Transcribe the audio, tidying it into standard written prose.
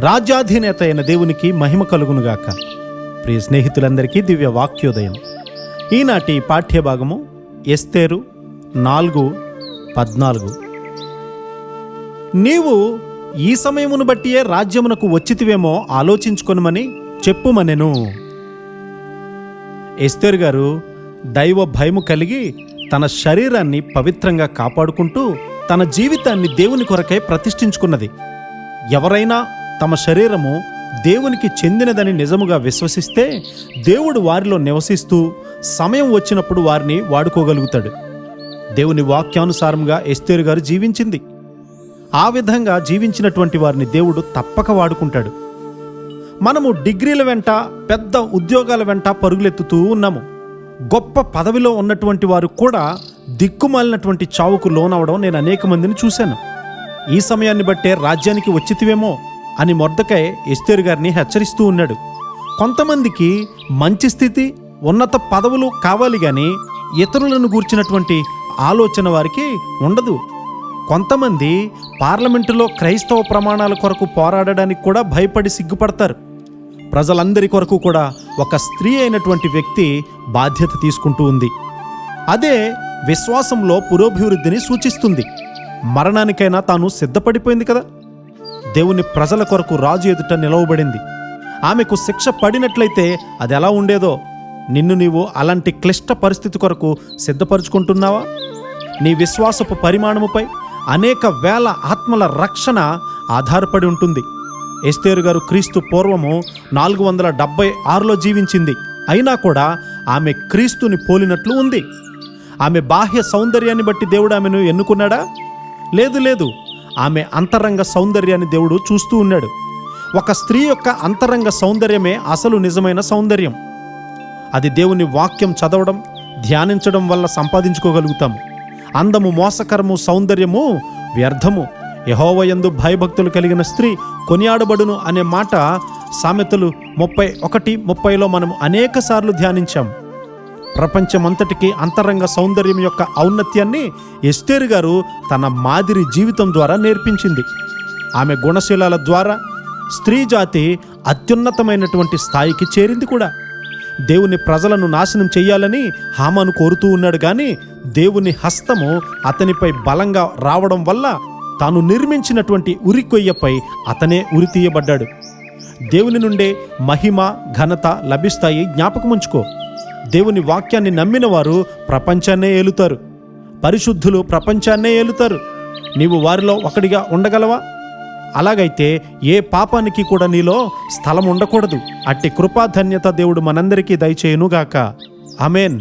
రాజ్యాధినేత అయిన దేవునికి మహిమ కలుగునుగాక. ప్రియ స్నేహితులందరికీ దివ్య వాక్యోదయం. ఈనాటి పాఠ్యభాగము ఎస్తేరు 4:14. నీవు ఈ సమయమును బట్టియే రాజ్యమునకు వచ్చితివేమో ఆలోచించుకొనుమని చెప్పుమనెను. ఎస్తేరు గారు దైవ భయము కలిగి తన శరీరాన్ని పవిత్రంగా కాపాడుకుంటూ తన జీవితాన్ని దేవుని కొరకై ప్రతిష్ఠించుకున్నది. ఎవరైనా తమ శరీరము దేవునికి చెందినదని నిజముగా విశ్వసిస్తే దేవుడు వారిలో నివసిస్తూ సమయం వచ్చినప్పుడు వారిని వాడుకోగలుగుతాడు. దేవుని వాక్యానుసారంగా ఎస్తేరు గారు జీవించింది. ఆ విధంగా జీవించినటువంటి వారిని దేవుడు తప్పక వాడుకుంటాడు. మనము డిగ్రీల వెంట పెద్ద ఉద్యోగాల వెంట పరుగులెత్తుతూ ఉన్నాము. గొప్ప పదవిలో ఉన్నటువంటి వారు కూడా దిక్కుమాలినటువంటి చావుకు లోనవడం నేను అనేక మందిని చూశాను. ఈ సమయాన్ని బట్టే రాజ్యానికి వచ్చితివేమో అని మొర్దెకై ఎస్తేరు గారిని హెచ్చరిస్తూ ఉన్నాడు. కొంతమందికి మంచి స్థితి, ఉన్నత పదవులు కావాలి కానీ ఇతరులను గూర్చినటువంటి ఆలోచన వారికి ఉండదు. కొంతమంది పార్లమెంటులో క్రైస్తవ ప్రమాణాల కొరకు పోరాడడానికి కూడా భయపడి సిగ్గుపడతారు. ప్రజలందరి కొరకు కూడా ఒక స్త్రీ అయినటువంటి వ్యక్తి బాధ్యత తీసుకుంటూ ఉంది. అదే విశ్వాసంలో పురోభివృద్ధిని సూచిస్తుంది. మరణానికైనా తాను సిద్ధపడిపోయింది కదా. దేవుని ప్రజల కొరకు రాజు ఎదుట నిలవబడింది. ఆమెకు శిక్ష పడినట్లయితే అది ఎలా ఉండేదో నిన్ను నీవు అలాంటి క్లిష్ట పరిస్థితి కొరకు సిద్ధపరుచుకుంటున్నావా? నీ విశ్వాసపు పరిమాణముపై అనేక వేల ఆత్మల రక్షణ ఆధారపడి ఉంటుంది. ఎస్తేరు గారు క్రీస్తు పూర్వము 476లో జీవించింది. అయినా కూడా ఆమె క్రీస్తుని పోలినట్లు ఉంది. ఆమె బాహ్య సౌందర్యాన్ని బట్టి దేవుడు ఆమెను ఎన్నుకున్నాడా? లేదు. ఆమె అంతరంగ సౌందర్యాన్ని దేవుడు చూస్తూ ఉన్నాడు. ఒక స్త్రీ యొక్క అంతరంగ సౌందర్యమే అసలు నిజమైన సౌందర్యం. అది దేవుని వాక్యం చదవడం, ధ్యానించడం వల్ల సంపాదించుకోగలుగుతాం. అందము మోసకరము, సౌందర్యము వ్యర్థము. యెహోవాయందు భయభక్తులు కలిగిన స్త్రీ కొనియాడబడును అనే మాట సామెతలు 31:30లో మనం అనేక సార్లు ధ్యానించాం. ప్రపంచమంతటికి అంతరంగ సౌందర్యం యొక్క ఔన్నత్యాన్ని ఎస్తేరు గారు తన మాదిరి జీవితం ద్వారా నేర్పించింది. ఆమె గుణశీలాల ద్వారా స్త్రీ జాతి అత్యున్నతమైనటువంటి స్థాయికి చేరింది కూడా. దేవుని ప్రజలను నాశనం చెయ్యాలని హామాను కోరుతూ ఉన్నాడు కానీ దేవుని హస్తము అతనిపై బలంగా రావడం వల్ల తాను నిర్మించినటువంటి ఉరికొయ్యపై అతనే ఉరితీయబడ్డాడు. దేవుని నుండే మహిమ, ఘనత లభిస్తాయి. జ్ఞాపకముంచుకో. దేవుని వాక్యాన్ని నమ్మిన వారు ప్రపంచాన్నే ఏలుతారు. పరిశుద్ధులు ప్రపంచాన్నే ఏలుతారు. నీవు వారిలో ఒకడిగా ఉండగలవా? అలాగైతే ఏ పాపానికి కూడా నీలో స్థలం ఉండకూడదు. అట్టి కృపాధన్యత దేవుడు మనందరికీ దయచేయునుగాక. ఆమేన్.